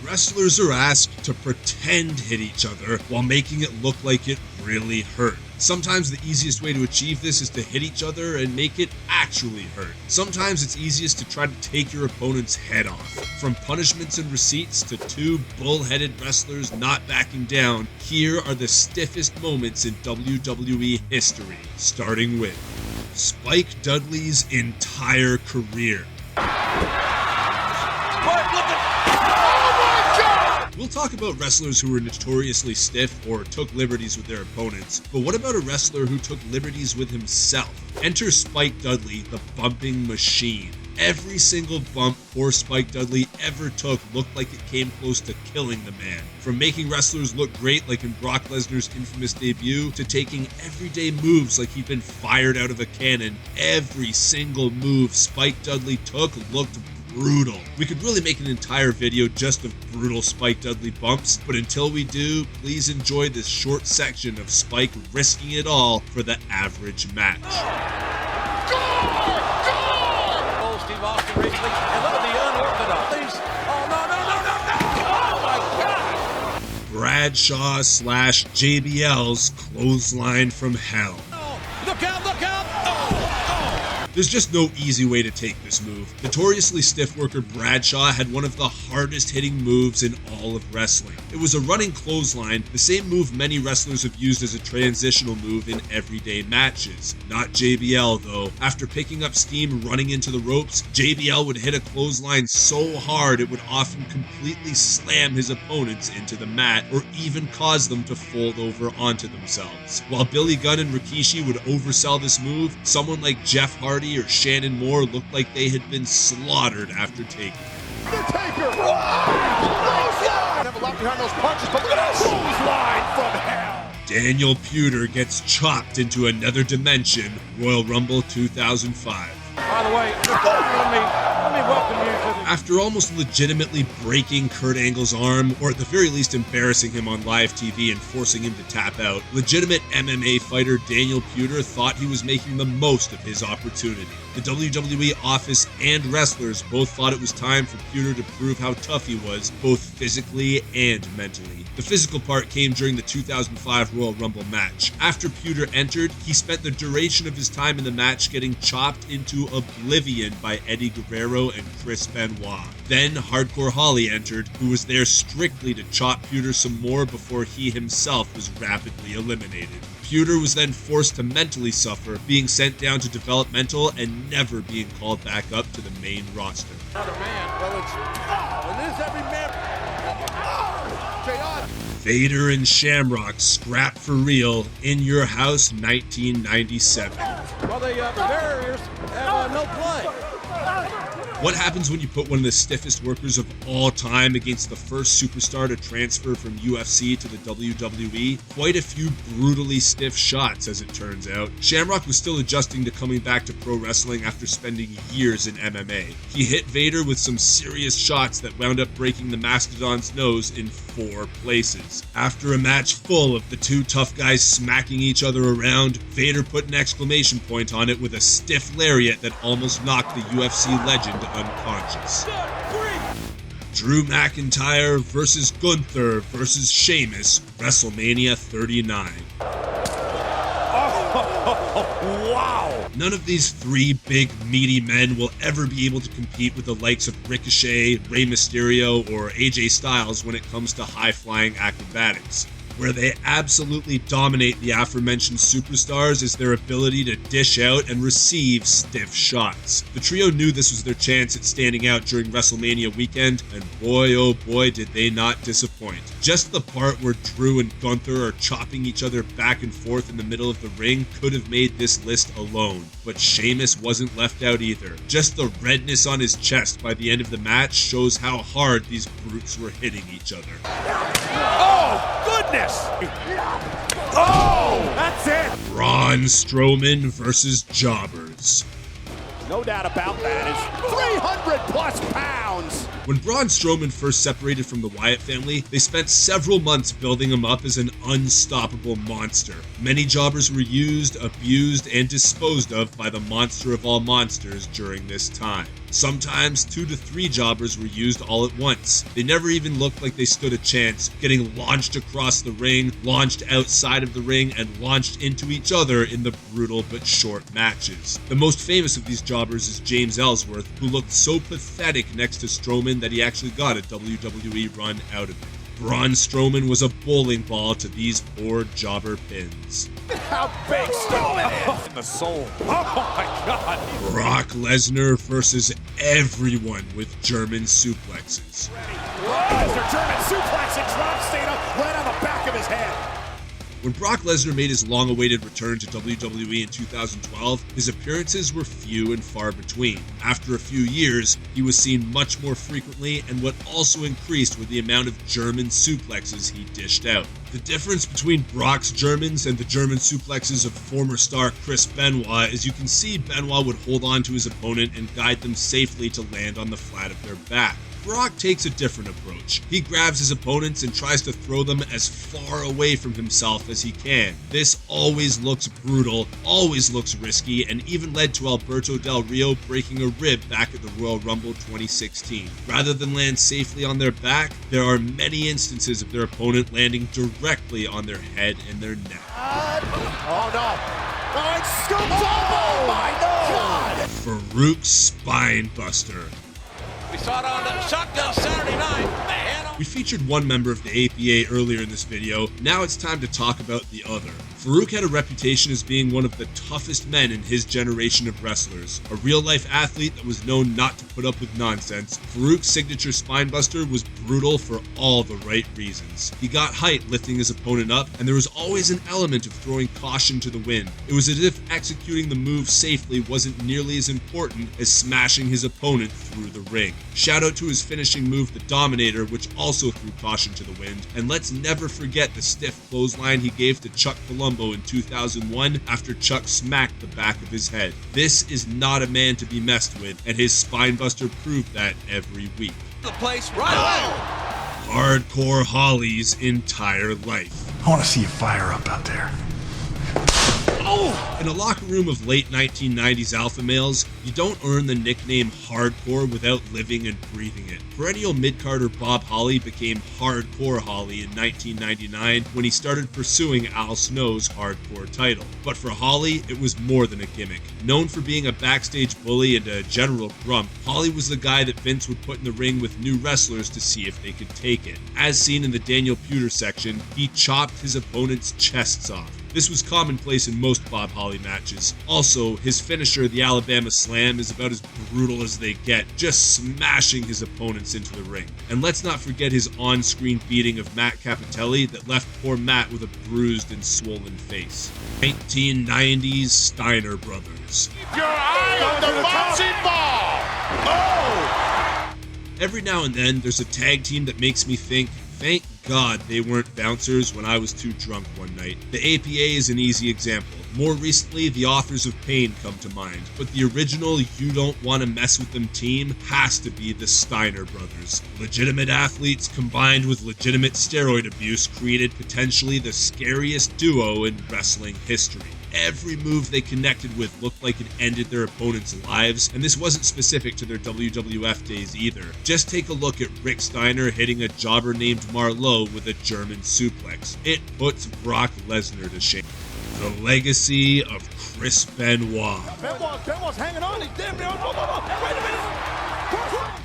Wrestlers are asked to pretend hit each other while making it look like it really hurt. Sometimes the easiest way to achieve this is to hit each other and make it actually hurt. Sometimes it's easiest to try to take your opponent's head off. From punishments and receipts to two bull-headed wrestlers not backing down, here are the stiffest moments in WWE history, starting with Spike Dudley's entire career. We'll talk about wrestlers who were notoriously stiff or took liberties with their opponents, but what about a wrestler who took liberties with himself? Enter Spike Dudley, the bumping machine. Every single bump poor Spike Dudley ever took looked like it came close to killing the man. From making wrestlers look great like in Brock Lesnar's infamous debut, to taking everyday moves like he'd been fired out of a cannon, every single move Spike Dudley took looked brutal. We could really make an entire video just of brutal Spike Dudley bumps, but until we do, please enjoy this short section of Spike risking it all for the average match. Steve Austin recently, and look at the unorthodox. Oh, my God! Bradshaw / JBL's clothesline from hell. Oh, look out, look out! There's just no easy way to take this move. Notoriously stiff worker Bradshaw had one of the hardest hitting moves in all of wrestling. It was a running clothesline, the same move many wrestlers have used as a transitional move in everyday matches. Not JBL though. After picking up steam running into the ropes, JBL would hit a clothesline so hard it would often completely slam his opponents into the mat or even cause them to fold over onto themselves. While Billy Gunn and Rikishi would oversell this move, someone like Jeff Hardy or Shannon Moore looked like they had been slaughtered after taking it. The Taker! Have a lot behind those punches, but look at that clothesline from hell! Daniel Puder gets chopped into another dimension, Royal Rumble 2005. By the way, let me welcome you to the... After almost legitimately breaking Kurt Angle's arm, or at the very least embarrassing him on live TV and forcing him to tap out, legitimate MMA fighter Daniel Puder thought he was making the most of his opportunity. The WWE office and wrestlers both thought it was time for Puder to prove how tough he was, both physically and mentally. The physical part came during the 2005 Royal Rumble match. After Puder entered, he spent the duration of his time in the match getting chopped into oblivion by Eddie Guerrero and Chris Benoit. Then Hardcore Holly entered, who was there strictly to chop Puder some more before he himself was rapidly eliminated. Puder was then forced to mentally suffer, being sent down to developmental and never being called back up to the main roster. Another man. Well, it is every man. Vader and Shamrock scrap for real in Your House 1997. Well, the barriers have no play. What happens when you put one of the stiffest workers of all time against the first superstar to transfer from UFC to the WWE? Quite a few brutally stiff shots, as it turns out. Shamrock was still adjusting to coming back to pro wrestling after spending years in MMA. He hit Vader with some serious shots that wound up breaking the Mastodon's nose in 4 places. After a match full of the two tough guys smacking each other around, Vader put an exclamation point on it with a stiff lariat that almost knocked the UFC legend unconscious. Drew McIntyre versus Gunther versus Sheamus, WrestleMania 39. Wow! None of these 3 big, meaty men will ever be able to compete with the likes of Ricochet, Rey Mysterio, or AJ Styles when it comes to high-flying acrobatics. Where they absolutely dominate the aforementioned superstars is their ability to dish out and receive stiff shots. The trio knew this was their chance at standing out during WrestleMania weekend, and boy oh boy did they not disappoint. Just the part where Drew and Gunther are chopping each other back and forth in the middle of the ring could have made this list alone, but Sheamus wasn't left out either. Just the redness on his chest by the end of the match shows how hard these brutes were hitting each other. Oh, goodness! Oh, that's it! Braun Strowman versus Jobbers. No doubt about that. It's 300 plus pounds. When Braun Strowman first separated from the Wyatt family, they spent several months building him up as an unstoppable monster. Many jobbers were used, abused, and disposed of by the monster of all monsters during this time. Sometimes 2 to 3 jobbers were used all at once. They never even looked like they stood a chance, getting launched across the ring, launched outside of the ring, and launched into each other in the brutal but short matches. The most famous of these jobbers is James Ellsworth, who looked so pathetic next to Strowman that he actually got a WWE run out of it. Braun Strowman was a bowling ball to these poor jobber pins. How big Strowman is! In the soul. Oh my God! Brock Lesnar versus everyone with German suplexes. Lesnar German suplex and drop Cena right on the back of his head. When Brock Lesnar made his long-awaited return to WWE in 2012, his appearances were few and far between. After a few years, he was seen much more frequently, and what also increased were the amount of German suplexes he dished out. The difference between Brock's Germans and the German suplexes of former star Chris Benoit is you can see Benoit would hold on to his opponent and guide them safely to land on the flat of their back. Brock takes a different approach. He grabs his opponents and tries to throw them as far away from himself as he can. This always looks brutal, always looks risky, and even led to Alberto Del Rio breaking a rib back at the Royal Rumble 2016. Rather than land safely on their back, there are many instances of their opponent landing directly on their head and their neck. Oh no! Oh, it's scooped up! Oh my God! Farouk's Spinebuster. We saw it on the Shotgun Saturday night. We featured one member of the APA earlier in this video. Now it's time to talk about the other. Farouk had a reputation as being one of the toughest men in his generation of wrestlers. A real-life athlete that was known not to put up with nonsense, Farouk's signature spinebuster was brutal for all the right reasons. He got height lifting his opponent up, and there was always an element of throwing caution to the wind. It was as if executing the move safely wasn't nearly as important as smashing his opponent through the ring. Shout out to his finishing move, the Dominator, which also threw caution to the wind. And let's never forget the stiff clothesline he gave to Chuck Palumbo in 2001 after Chuck smacked the back of his head. This is not a man to be messed with, and his spinebuster proved that every week. The place right away. Hardcore Holly's entire life. I want to see you fire up out there. In a locker room of late 1990s alpha males, you don't earn the nickname Hardcore without living and breathing it. Perennial mid-carder Bob Holly became Hardcore Holly in 1999 when he started pursuing Al Snow's Hardcore title. But for Holly, it was more than a gimmick. Known for being a backstage bully and a general grump, Holly was the guy that Vince would put in the ring with new wrestlers to see if they could take it. As seen in the Daniel Puder section, he chopped his opponents' chests off. This was commonplace in most Bob Holly matches. Also, his finisher, the Alabama Slam, is about as brutal as they get, just smashing his opponents into the ring. And let's not forget his on-screen beating of Matt Cappotelli that left poor Matt with a bruised and swollen face. 1990s Steiner Brothers. Keep your eye on the bouncing ball! Oh! Every now and then, there's a tag team that makes me think, thank God they weren't bouncers when I was too drunk one night. The APA is an easy example. More recently, the Authors of Pain come to mind, but the original You Don't Want to Mess With Them team has to be the Steiner Brothers. Legitimate athletes combined with legitimate steroid abuse created potentially the scariest duo in wrestling history. Every move they connected with looked like it ended their opponents' lives, and this wasn't specific to their WWF days either. Just take a look at Rick Steiner hitting a jobber named Marlowe with a German suplex. It puts Brock Lesnar to shame. The legacy of Chris Benoit. Benoit's hanging on. He's damn near. Wait a minute.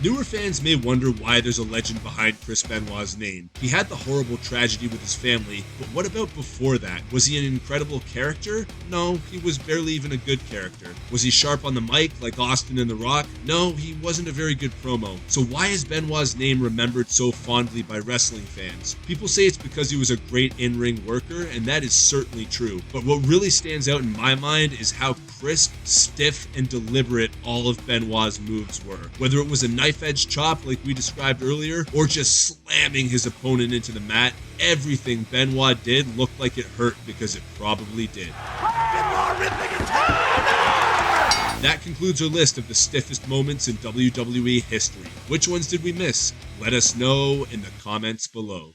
Newer fans may wonder why there's a legend behind Chris Benoit's name. He had the horrible tragedy with his family, but what about before that? Was he an incredible character? No, he was barely even a good character. Was he sharp on the mic like Austin and The Rock? No, he wasn't a very good promo. So why is Benoit's name remembered so fondly by wrestling fans? People say it's because he was a great in-ring worker, and that is certainly true. But what really stands out in my mind is how crisp, stiff, and deliberate all of Benoit's moves were. Whether it was a knife-edge chop like we described earlier, or just slamming his opponent into the mat, everything Benoit did looked like it hurt because it probably did. That concludes our list of the stiffest moments in WWE history. Which ones did we miss? Let us know in the comments below.